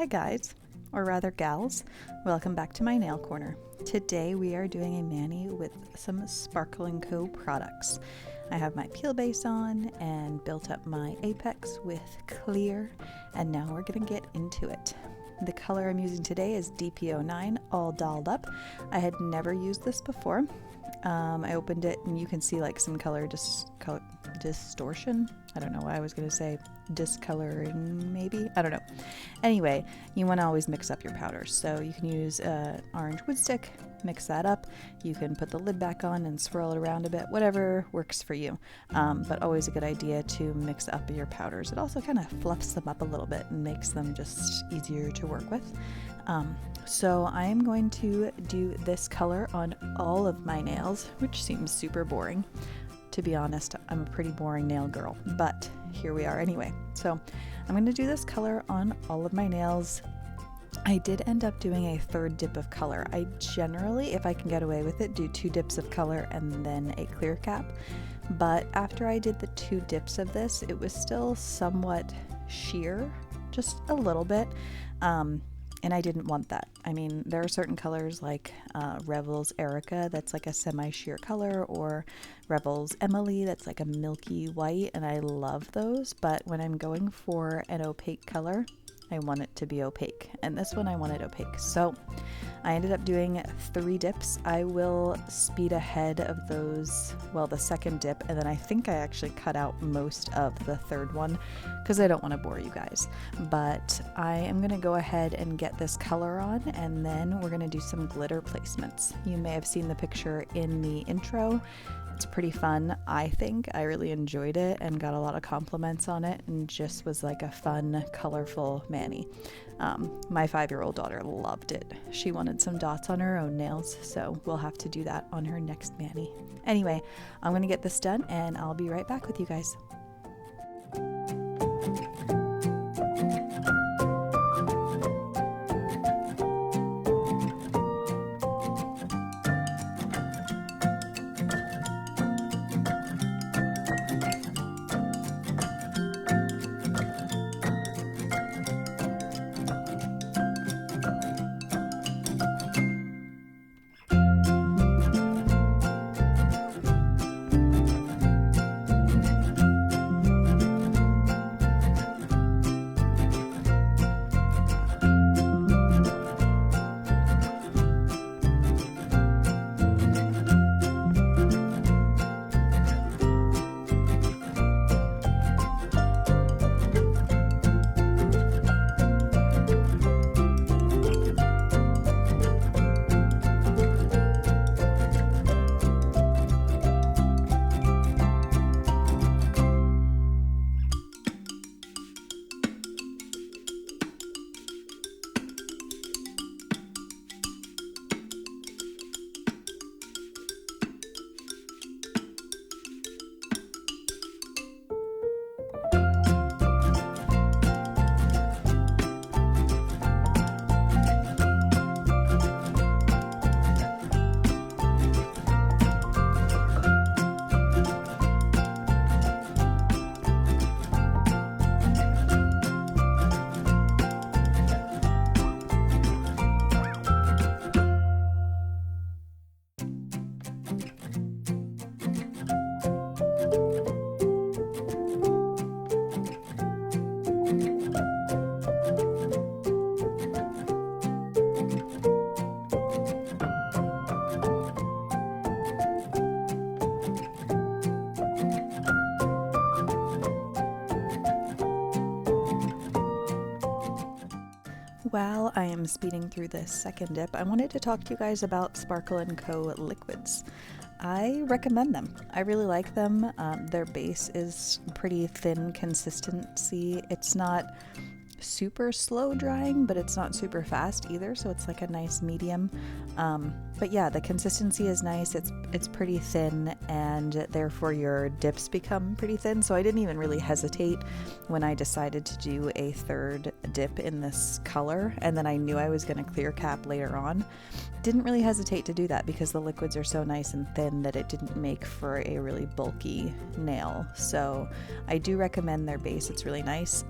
Hi guys, or rather gals, welcome back to my nail corner. Today we are doing a mani with some Sparkle & Co products. I have my peel base on and built up my apex with clear, and now we're gonna get into it. The color I'm using today is DP09, all dolled up. I had never used this before. I opened it and you can see like some color distortion. I don't know why I was going to say discoloring, maybe. I don't know. Anyway, you want to always mix up your powders. So you can use orange wood stick, mix that up. You can put the lid back on and swirl it around a bit, whatever works for you. But always a good idea to mix up your powders. It also kind of fluffs them up a little bit and makes them just easier to work with. So I am going to do this color on all of my nails, which seems super boring. To be honest, I'm a pretty boring nail girl, but here we are anyway. So I'm going to do this color on all of my nails. I did end up doing a third dip of color. I generally, if I can get away with it, do 2 dips of color and then a clear cap. But after I did the 2 dips of this, it was still somewhat sheer, just a little bit. And I didn't want that. I mean, there are certain colors like Revel's Erica that's like a semi-sheer color, or Revel's Emily that's like a milky white, and I love those. But when I'm going for an opaque color, I want it to be opaque, and this one I wanted opaque. So I ended up doing 3 dips. I will speed ahead of those, well, the second dip, and then I think I actually cut out most of the third one because I don't want to bore you guys. But I am going to go ahead and get this color on, and then we're going to do some glitter placements. You may have seen the picture in the intro. It's pretty fun, I think. I really enjoyed it and got a lot of compliments on it, and just was like a fun, colorful mani. My 5-year-old daughter loved it. She wanted some dots on her own nails, so we'll have to do that on her next mani. Anyway, I'm gonna get this done and I'll be right back with you guys. While I am speeding through this second dip, I wanted to talk to you guys about Sparkle & Co. liquids. I recommend them. I really like them. Their base is pretty thin consistency. It's not super slow drying, but it's not super fast either, so it's like a nice medium. But yeah, the consistency is nice. It's pretty thin, and therefore your dips become pretty thin. So I didn't even really hesitate when I decided to do a third dip in this color, and then I knew I was going to clear cap later on. Didn't really hesitate to do that because the liquids are so nice and thin that it didn't make for a really bulky nail. So I do recommend their base. It's really nice.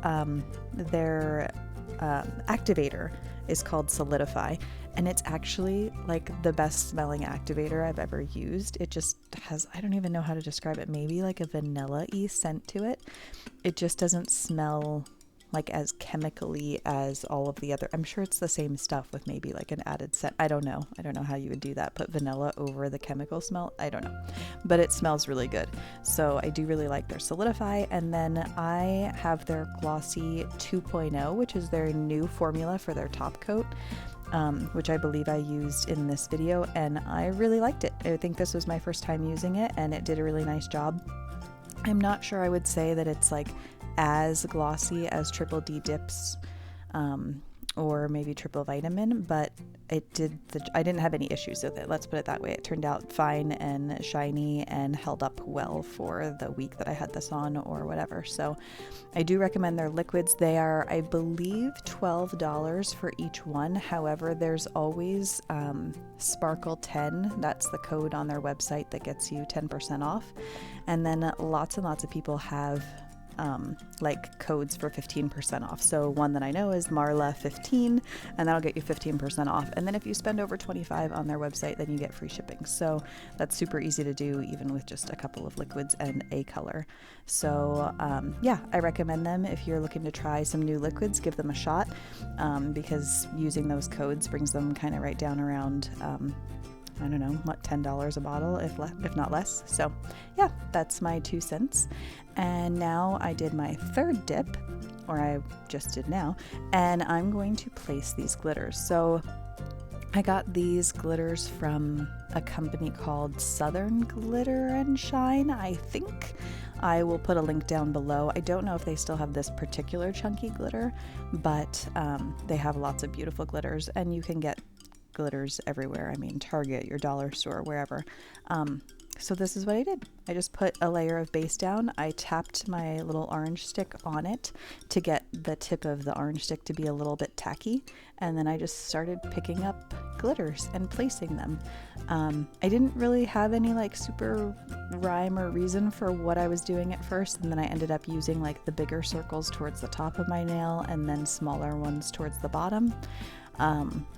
Their activator is called Solidify, and it's actually like the best smelling activator I've ever used. It just has, I don't even know how to describe it, maybe like a vanilla-y scent to it. It just doesn't smell like as chemically as all of the other, I'm sure it's the same stuff with maybe like an added scent. I don't know how you would do that, put vanilla over the chemical smell. I don't know, but it smells really good. So I do really like their Solidify. And then I have their Glossy 2.0, which is their new formula for their top coat, which I believe I used in this video, and I really liked it. I think this was my first time using it, and it did a really nice job. I'm not sure I would say that it's like as glossy as Triple D Dips or maybe Triple Vitamin, but it did I didn't have any issues with it. Let's put it that way. It turned out fine and shiny and held up well for the week that I had this on or whatever. So I do recommend their liquids. They are, I believe, $12 for each one. However, there's always Sparkle 10. That's the code on their website that gets you 10% off. And then lots and lots of people have like codes for 15% off. So one that I know is Marla15, and that'll get you 15% off. And then if you spend over 25 on their website, then you get free shipping. So that's super easy to do, even with just a couple of liquids and a color. So yeah, I recommend them. If you're looking to try some new liquids, give them a shot, because using those codes brings them kind of right down around I don't know, what, $10 a bottle, if not less. So yeah, that's my 2 cents. And now I did my third dip, or I just did now, and I'm going to place these glitters. So I got these glitters from a company called Southern Glitter and Shine, I think. I will put a link down below. I don't know if they still have this particular chunky glitter, but they have lots of beautiful glitters, and you can get glitters everywhere. I mean, Target, your dollar store, wherever. So this is what I did. I just put a layer of base down. I tapped my little orange stick on it to get the tip of the orange stick to be a little bit tacky. And then I just started picking up glitters and placing them. I didn't really have any like super rhyme or reason for what I was doing at first. And then I ended up using like the bigger circles towards the top of my nail and then smaller ones towards the bottom.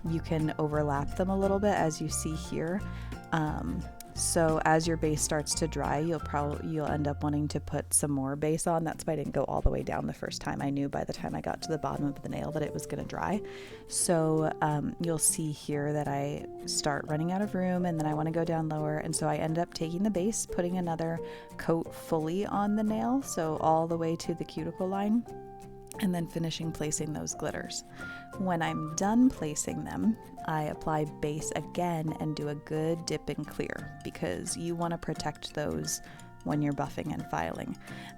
You can overlap them a little bit, as you see here. So as your base starts to dry, you'll end up wanting to put some more base on. That's why I didn't go all the way down the first time. I knew by the time I got to the bottom of the nail that it was going to dry. So you'll see here that I start running out of room, and then I want to go down lower. And so I end up taking the base, putting another coat fully on the nail, so all the way to the cuticle line, and then finishing placing those glitters. When I'm done placing them, I apply base again and do a good dip and clear, because you want to protect those when you're buffing and filing.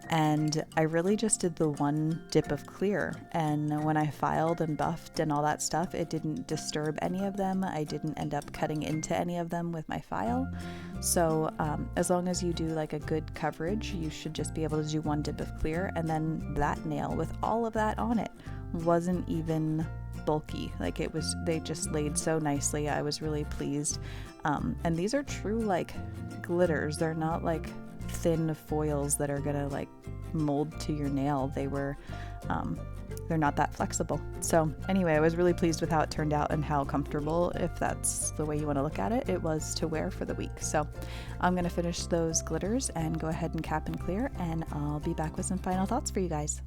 And I really just did the one dip of clear, and when I filed and buffed and all that stuff, it didn't disturb any of them. I didn't end up cutting into any of them with my file. So as long as you do like a good coverage, you should just be able to do one dip of clear. And then that nail with all of that on it wasn't even bulky. Like it was, they just laid so nicely. I was really pleased. And these are true like glitters. They're not like thin foils that are gonna like mold to your nail. They're not that flexible. So anyway, I was really pleased with how it turned out and how comfortable, if that's the way you want to look at it, it was to wear for the week. So I'm going to finish those glitters and go ahead and cap and clear, and I'll be back with some final thoughts for you guys.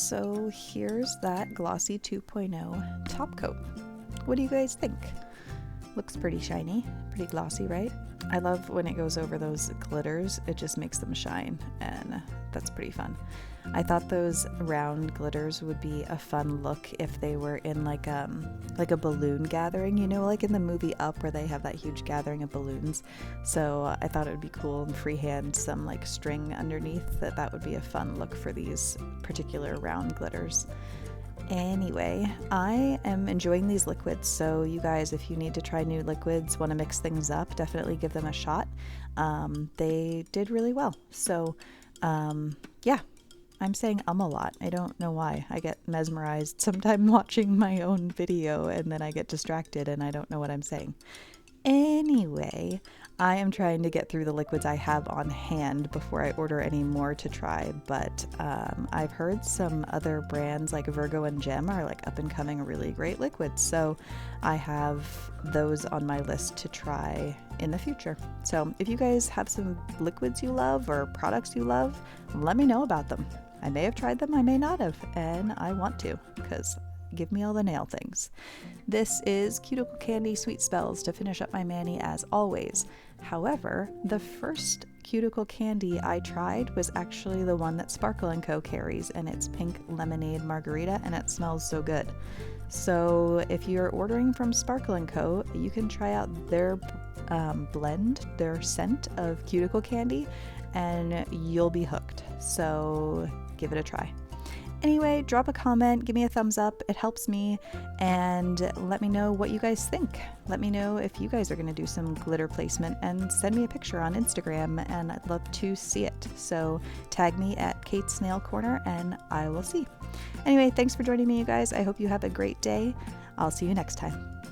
So here's that Glossy 2.0 top coat. What do you guys think? Looks pretty shiny, pretty glossy, right? I love when it goes over those glitters, it just makes them shine, and that's pretty fun. I thought those round glitters would be a fun look if they were in like a balloon gathering, you know, like in the movie Up where they have that huge gathering of balloons. So I thought it would be cool and freehand some like string underneath, that would be a fun look for these particular round glitters. Anyway, I am enjoying these liquids, so you guys, if you need to try new liquids, want to mix things up, definitely give them a shot. They did really well. So yeah, I'm saying a lot. I don't know why. I get mesmerized sometime watching my own video and then I get distracted and I don't know what I'm saying. Anyway, I am trying to get through the liquids I have on hand before I order any more to try, but I've heard some other brands like Virgo and Gem are like up and coming really great liquids, so I have those on my list to try in the future. So if you guys have some liquids you love or products you love, let me know about them. I may have tried them, I may not have, and I want to, because give me all the nail things. This is Cuticle Candy Sweet Spells to finish up my mani as always. However, the first Cuticle Candy I tried was actually the one that Sparkle & Co. carries, and it's Pink Lemonade Margarita, and it smells so good. So if you're ordering from Sparkle & Co., you can try out their blend, their scent of Cuticle Candy, and you'll be hooked. So give it a try. Anyway, drop a comment, give me a thumbs up, it helps me, and let me know what you guys think. Let me know if you guys are going to do some glitter placement, and send me a picture on Instagram, and I'd love to see it. So tag me at Kate's Nail Corner, and I will see. Anyway, thanks for joining me, you guys. I hope you have a great day. I'll see you next time.